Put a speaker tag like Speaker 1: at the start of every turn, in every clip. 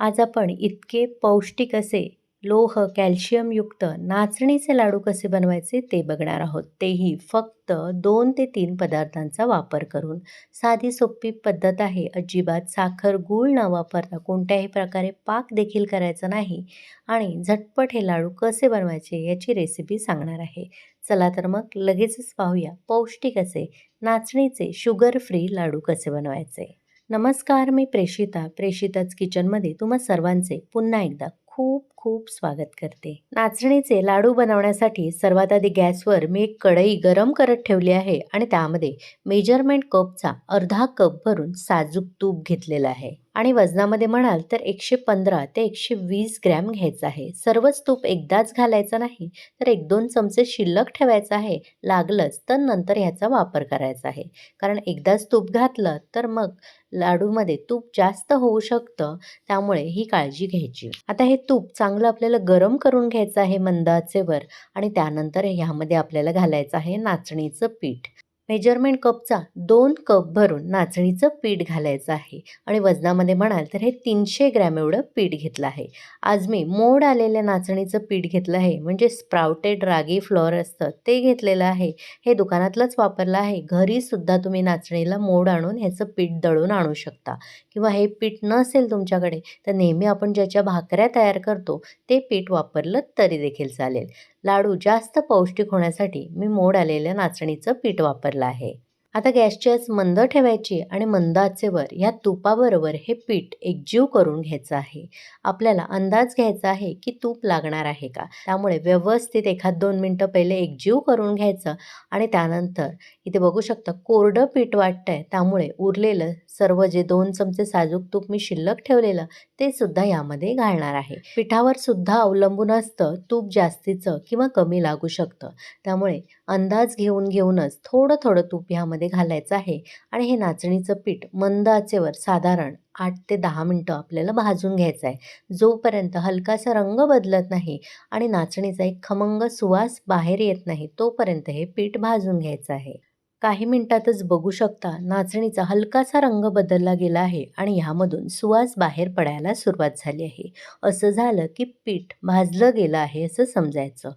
Speaker 1: आज आपण इतके पौष्टिक असे लोह कॅल्शियमयुक्त नाचणीचे लाडू कसे बनवायचे ते बघणार आहोत. तेही फक्त 2 ते 3 पदार्थांचा वापर करून. साधी सोपी पद्धत आहे. अजिबात साखर, गूळ न वापरता कोणत्याही प्रकारे पाक देखील करायचा नाही आणि झटपट हे लाडू कसे बनवायचे याची रेसिपी सांगणार आहे. चला तर मग लगेचच पाहूया पौष्टिक असे नाचणीचे शुगर फ्री लाडू कसे बनवायचे. नमस्कार, मी प्रेषिताच किचनमध्ये तुम्हा सर्वांचे पुन्हा एकदा खूप खूप स्वागत करते. नाचणीचे लाडू बनवण्यासाठी सर्वात आधी गॅसवर मी एक कढई गरम करत ठेवली आहे आणि त्यामध्ये मेजरमेंट कपचा अर्धा कप भरून साजूक तूप घेतलेलं आहे आणि वजनामध्ये म्हणाल तर 115 ते 120 ग्रॅम घ्यायचं आहे. सर्वच तूप एकदाच घालायचं नाही, तर 1-2 चमचे शिल्लक ठेवायचं आहे. लागलंच तर नंतर ह्याचा वापर करायचा आहे, कारण एकदाच तूप घातलं तर मग लाडूमध्ये तूप जास्त होऊ शकतं, त्यामुळे ही काळजी घ्यायची. आता हे तूप चांगलं आपल्याला गरम करून घ्यायचं आहे मंद आचेवर आणि त्यानंतर ह्यामध्ये आपल्याला घालायचं आहे नाचणीचं पीठ. मेजरमेंट कपचा 2 कप भरून नाचणीचं पीठ घालायचं आहे आणि वजनामध्ये म्हणाल तर हे 300 ग्रॅम एवढं पीठ घेतलं आहे. आज मी मोड आलेल्या नाचणीचं पीठ घेतलं आहे, म्हणजे स्प्राउटेड रागी फ्लोअर असतं ते घेतलेलं आहे. हे दुकानातलंच वापरलं आहे. घरीसुद्धा तुम्ही नाचणीला मोड आणून ह्याचं पीठ दळून आणू शकता किंवा हे पीठ नसेल तुमच्याकडे तर नेहमी आपण ज्याच्या भाकऱ्या तयार करतो ते पीठ वापरलं तरी देखील चालेल. लाडू जास्त पौष्टिक होण्यासाठी मी मोड आलेल्या नाचणीचं पीठ वापरलं आहे. आता गॅसची आच मंद ठेवायची आणि मंद आचेवर ह्या तुपाबरोबर हे पीठ एकजीव करून घ्यायचं आहे. आपल्याला अंदाज घ्यायचा आहे की तूप लागणार आहे का, त्यामुळे व्यवस्थित 1-2 मिनटं पहिले एकजीव करून घ्यायचं आणि त्यानंतर इथे बघू शकता कोरडं पीठ वाटतंय, त्यामुळे उरलेलं सर्व जे 2 चमचे साजूक तूप मी शिल्लक ठेवलेलं ते सुद्धा यामध्ये घालणार आहे. पिठावर सुद्धा अवलंबून असतं तूप जास्तीचं किंवा कमी लागू शकतं, त्यामुळे अंदाज घेऊनच थोडं थोडं तूप ह्यामध्ये घालायचं आहे आणि हे नाचणीचं पीठ मंद आचेवर साधारण 8 ते 10 मिनटं आपल्याला भाजून घ्यायचं आहे. जोपर्यंत हलकासा रंग बदलत नाही आणि नाचणीचा एक खमंग सुवास बाहेर येत नाही तोपर्यंत हे पीठ भाजून घ्यायचं आहे. काही मिनिटातच बघू शकता नाचणीचा हलकासा रंग बदलला गेला आहे आणि ह्यामधून सुवास बाहेर पडायला सुरुवात झाली आहे. असं झालं की पीठ भाजलं गेलं आहे असं समजायचं.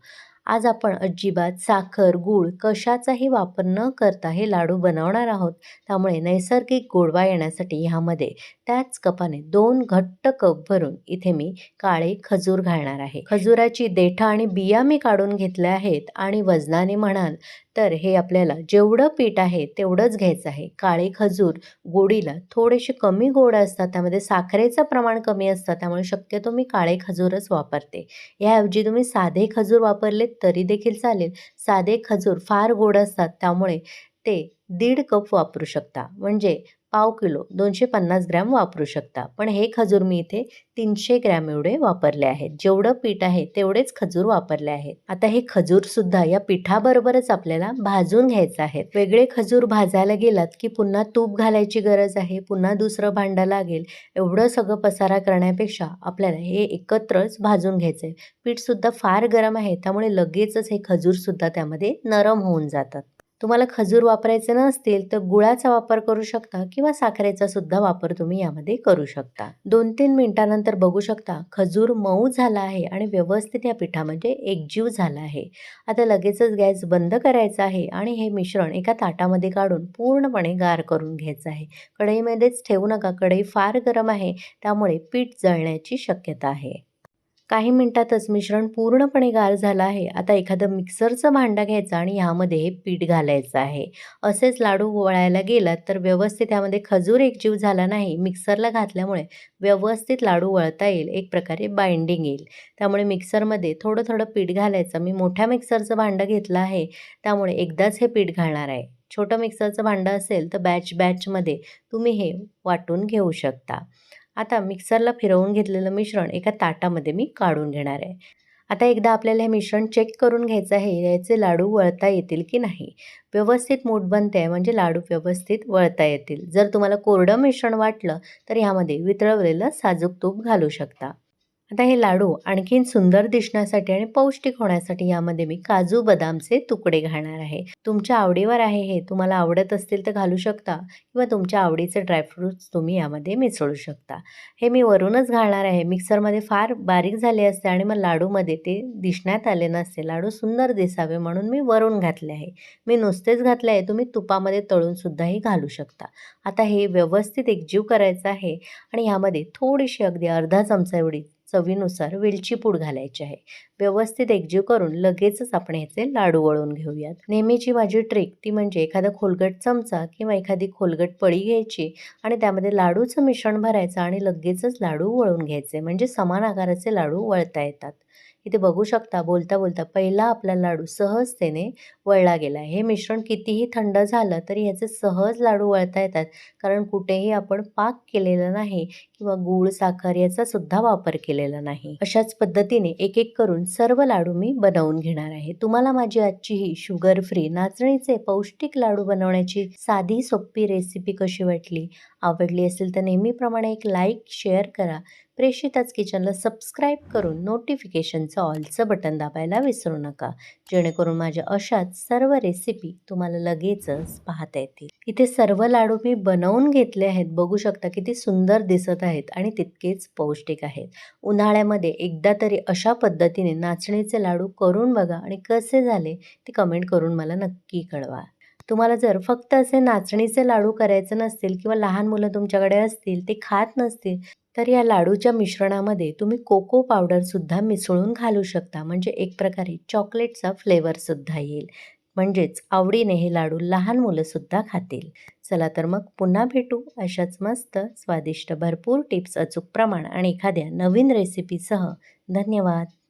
Speaker 1: आज आपण अजिबात साखर, गूळ कशाचाही वापर न करता हे लाडू बनवणार आहोत. त्यामुळे नैसर्गिक गोडवा येण्यासाठी ह्यामध्ये त्याच कपाने 2 घट्ट कप भरून इथे मी काळे खजूर घालणार आहे. खजुराची देठं आणि बिया मी काढून घेतल्या आहेत आणि वजनाने म्हणाल तर हे आपल्याला जेवढं पीठ आहे तेवढंच घ्यायचं आहे. काळे खजूर गोडीला थोडेसे कमी गोड असतात, त्यामध्ये साखरेचं प्रमाण कमी असतं, त्यामुळे शक्यतो मी काळे खजूरच वापरते. याऐवजी तुम्ही साधे खजूर वापरले तरी देखील चालेल. साधे खजूर फार गोड असतात, त्यामुळे ते 1.5 कप वापरू शकता, म्हणजे पाव किलो 250 ग्रॅम वापरू शकता. पण हे खजूर मी इथे 300 ग्रॅम एवढे वापरले आहेत. जेवढं पीठ आहे तेवढेच खजूर वापरले आहेत. आता हे खजूर सुद्धा या पिठाबरोबरच आपल्याला भाजून घ्यायचं आहे. वेगळे खजूर भाजायला गेलात की पुन्हा तूप घालायची गरज आहे, पुन्हा दुसरं भांडं लागेल. एवढं सगळं पसारा करण्यापेक्षा आपल्याला हे एकत्रच भाजून घ्यायचं आहे. पीठसुद्धा फार गरम आहे, त्यामुळे लगेचच हे खजूरसुद्धा त्यामध्ये नरम होऊन जातात. तुम्हाला खजूर वापरायचे नसतील तर गुळाचा वापर करू शकता किंवा साखरेचा सुद्धा वापर तुम्ही यामध्ये करू शकता. 2-3 मिनिटानंतर बघू शकता खजूर मऊ झाला आहे आणि व्यवस्थित या पिठामध्ये एकजीव झाला आहे. आता लगेचच गॅस बंद करायचा आहे आणि हे मिश्रण एका ताटामध्ये काढून पूर्णपणे गार करून घ्यायचं आहे. कढईमध्येच ठेवू नका, कढई फार गरम आहे, त्यामुळे पीठ जळण्याची शक्यता आहे. काही मिनिटातच मिश्रण पूर्णपणे गार झालं आहे. आता एखादं मिक्सरचं भांडं घ्यायचं आणि ह्यामध्ये हे पीठ घालायचं आहे. असेच लाडू वळायला गेलात तर व्यवस्थित यामध्ये खजूर एकजीव झाला नाही, मिक्सरला घातल्यामुळे व्यवस्थित लाडू वळता येईल, एक प्रकारे बाइंडिंग येईल. त्यामुळे मिक्सरमध्ये थोडं थोडं पीठ घालायचं. मी मोठ्या मिक्सरचं भांडं घेतलं आहे, त्यामुळे एकदाच हे पीठ घालणार आहे. छोटं मिक्सरचं भांडं असेल तर बॅचमध्ये तुम्ही हे वाटून घेऊ शकता. आता मिक्सरला फिरवून घेतलेलं मिश्रण एका ताटामध्ये मी काढून घेणार आहे. आता एकदा आपल्याला हे मिश्रण चेक करून घ्यायचं आहे, याचे लाडू वळता येतील की नाही. व्यवस्थित मूठ बनते आहे म्हणजे लाडू व्यवस्थित वळता येतील. जर तुम्हाला कोरडं मिश्रण वाटलं तर यामध्ये वितळवलेलं साजूक तूप घालू शकता. आता हे लाडू आणखीन सुंदर दिसण्यासाठी आणि पौष्टिक होण्यासाठी यामध्ये मी काजू बदामचे तुकडे घालणार आहे. तुमच्या आवडीवर आहे हे. तुम्हाला आवडत असतील तर घालू शकता किंवा तुमच्या आवडीचे ड्रायफ्रुट्स तुम्ही यामध्ये मिसळू शकता. हे मी वरूनच घालणार आहे. मिक्सरमध्ये फार बारीक झाले असते आणि मग लाडूमध्ये ते दिसण्यात आले नसते. लाडू सुंदर दिसावे म्हणून मी वरून घातले आहे. मी नुसतेच घातले आहे. तुम्ही तुपामध्ये तळून सुद्धाही घालू शकता. आता हे व्यवस्थित एकजीव करायचं आहे आणि ह्यामध्ये थोडीशी अगदी अर्धा चमचा एवढी चवीनुसार वेलची पूड घालायची आहे. व्यवस्थित एकजीव करून लगेचच आपण ह्याचे लाडू वळून घेऊयात. नेहमीची माझी ट्रिक ती म्हणजे एखादा खोलगट चमचा किंवा एखादी खोलगट पळी घ्यायची आणि त्यामध्ये लाडूचं मिश्रण भरायचं आणि लगेचच लाडू वळून घ्यायचे. म्हणजे समान आकाराचे लाडू वळता येतात. इथे बघू शकता बोलता बोलता पहिला आपला लाडू सहजतेने वळला गेला. हे मिश्रण कितीही थंड झालं तरी ह्याचे सहज लाडू वळता येतात. कारण कुठेही आपण पाक केलेला नाही किंवा गूळ, साखर याचा सुद्धा वापर केलेला नाही. अशाच पद्धतीने एक एक करून सर्व लाडू मी बनवून घेणार आहे. तुम्हाला माझी आजची ही शुगर फ्री नाचणीचे पौष्टिक लाडू बनवण्याची साधी सोपी रेसिपी कशी वाटली? आवडली असेल तर नेहमीप्रमाणे एक लाईक, शेअर करा. प्रेषिताच किचनला सबस्क्राईब करून नोटिफिकेशनचं ऑलचं बटन दाबायला विसरू नका. जेणेकरून माझ्या अशाच सर्व रेसिपी तुम्हाला लगेचच पाहता येतील. इथे सर्व लाडू मी बनवून घेतले आहेत. बघू शकता किती सुंदर दिसत आहेत आणि तितकेच पौष्टिक आहेत. उन्हाळ्यामध्ये एकदा तरी अशा पद्धतीने नाचणीचे लाडू करून बघा आणि कसे झाले ते कमेंट करून मला नक्की कळवा. तुम्हाला जर फक्त असे नाचणीचे लाडू करायचे नसतील किंवा लहान मुलं तुमच्याकडे असतील, ते खात नसतील, तर या लाडूच्या मिश्रणामध्ये तुम्ही कोको पावडरसुद्धा मिसळून घालू शकता. म्हणजे एक प्रकारे चॉकलेटचा फ्लेवरसुद्धा येईल. म्हणजेच आवडीने हे लाडू लहान मुलंसुद्धा खातील. चला तर मग पुन्हा भेटू अशाच मस्त, स्वादिष्ट, भरपूर टिप्स, अचूक प्रमाण आणि एखाद्या नवीन रेसिपीसह. धन्यवाद.